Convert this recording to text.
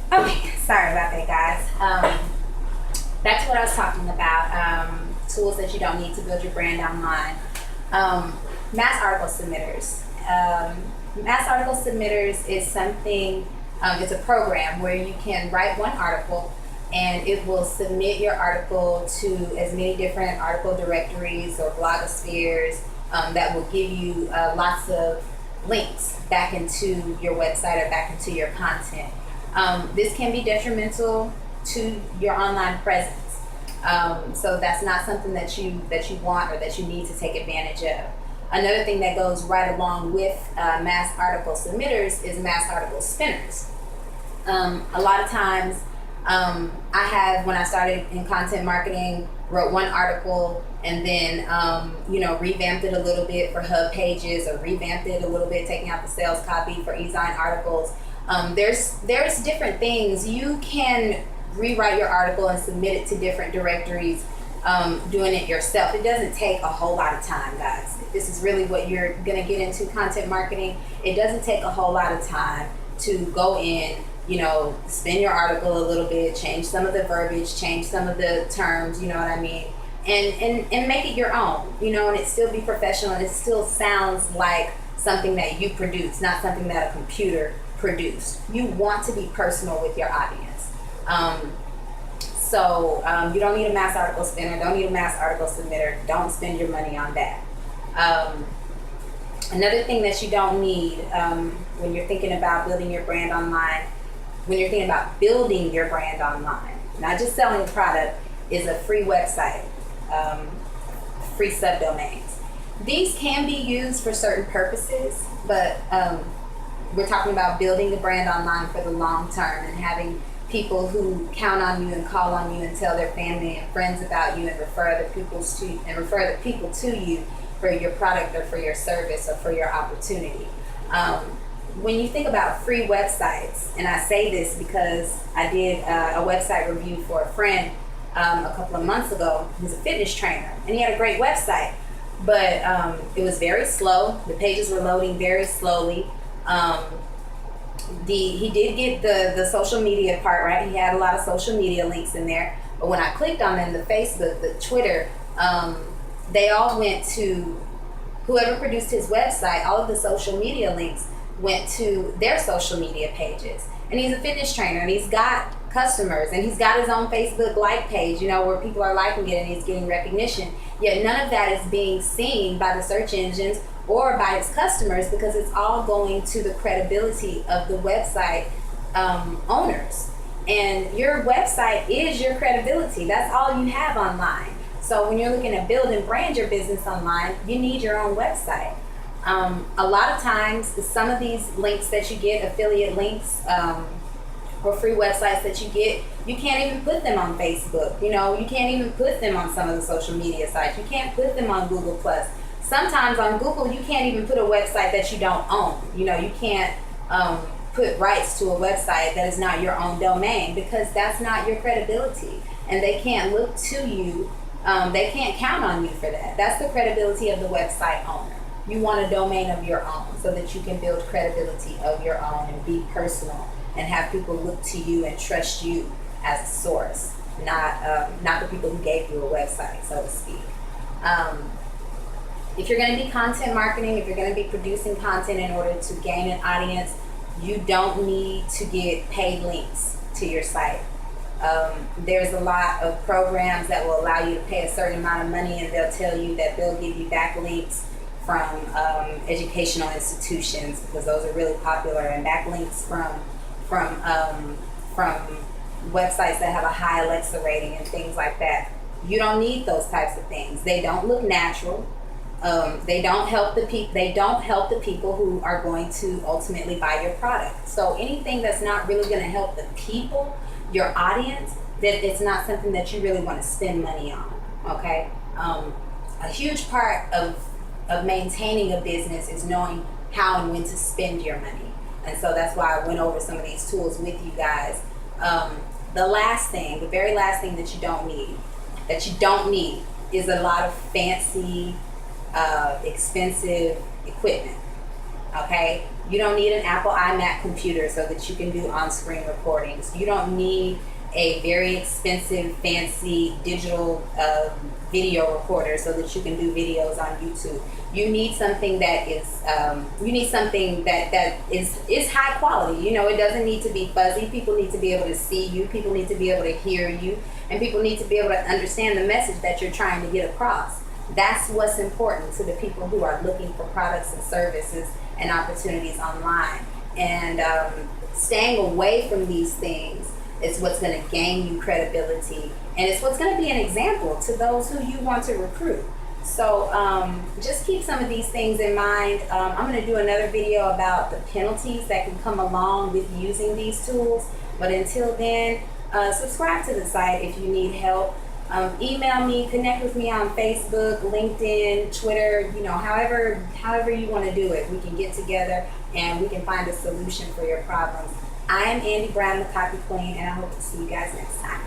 Okay, sorry about that, guys. Back to what I was talking about. Tools that you don't need to build your brand online. Mass article submitters. Mass article submitters is something. It's a program where you can write one article, and it will submit your article to as many different article directories or blogospheres that will give you lots of links back into your website or back into your content. This can be detrimental to your online presence. So that's not something that you want or that you need to take advantage of. Another thing that goes right along with mass article submitters is mass article spinners. A lot of times, when I started in content marketing, wrote one article and then, revamped it a little bit for hub pages or revamped it a little bit, taking out the sales copy for e-sign articles. There's different things. You can rewrite your article and submit it to different directories, doing it yourself. It doesn't take a whole lot of time, guys. If this is really what you're gonna get into, content marketing, it doesn't take a whole lot of time to go in, spin your article a little bit, change some of the verbiage, change some of the terms, you know what I mean? And make it your own, and it still be professional, and it still sounds like something that you produce, not something that a computer produced. You want to be personal with your audience. So you don't need a mass article spinner, don't need a mass article submitter, don't spend your money on that. Another thing that you don't need when you're thinking about building your brand online, not just selling a product, is a free website, free subdomains. These can be used for certain purposes, but we're talking about building the brand online for the long term and having people who count on you and call on you and tell their family and friends about you and refer the people to you for your product or for your service or for your opportunity. When you think about free websites, and I say this because I did a website review for a friend a couple of months ago who's a fitness trainer, and he had a great website, but it was very slow. The pages were loading very slowly. He did get the social media part right. He had a lot of social media links in there, but when I clicked on them, the Facebook, the Twitter, they all went to whoever produced his website. All of the social media links went to their social media pages. And he's a fitness trainer, and he's got customers, and he's got his own Facebook like page, where people are liking it and he's getting recognition. Yet none of that is being seen by the search engines or by his customers, because it's all going to the credibility of the website owners. And your website is your credibility. That's all you have online. So when you're looking to build and brand your business online, you need your own website. A lot of times, some of these links that you get, affiliate links, or free websites that you get, you can't even put them on Facebook. You can't even put them on some of the social media sites. You can't put them on Google+. Sometimes on Google, you can't even put a website that you don't own. You can't put rights to a website that is not your own domain, because that's not your credibility. And they can't look to you. They can't count on you for that. That's the credibility of the website owner. You want a domain of your own so that you can build credibility of your own and be personal and have people look to you and trust you as a source, not the people who gave you a website, so to speak. If you're going to be content marketing, if you're going to be producing content in order to gain an audience, you don't need to get paid links to your site. There's a lot of programs that will allow you to pay a certain amount of money, and they'll tell you that they'll give you backlinks from educational institutions, because those are really popular, and backlinks from websites that have a high Alexa rating and things like that. You don't need those types of things. They don't look natural. They don't help the people who are going to ultimately buy your product. So anything that's not really going to help the people, your audience, that it's not something that you really want to spend money on. Okay, a huge part of maintaining a business is knowing how and when to spend your money, and so that's why I went over some of these tools with you guys. The very last thing that you don't need is a lot of fancy, expensive equipment. Okay, you don't need an Apple iMac computer so that you can do on-screen recordings. You don't need a very expensive, fancy digital video recorder so that you can do videos on YouTube. You need something that is is high quality. You know, it doesn't need to be fuzzy. People need to be able to see you. People need to be able to hear you, and people need to be able to understand the message that you're trying to get across. That's what's important to the people who are looking for products and services and opportunities online. And staying away from these things is what's going to gain you credibility, and it's what's going to be an example to those who you want to recruit. So just keep some of these things in mind. I'm going to do another video about the penalties that can come along with using these tools. But until then, subscribe to the site if you need help. Email me, connect with me on Facebook, LinkedIn, Twitter, you know, however you want to do it. We can get together and we can find a solution for your problems. I am Andy Brown, the Copy Queen, and I hope to see you guys next time.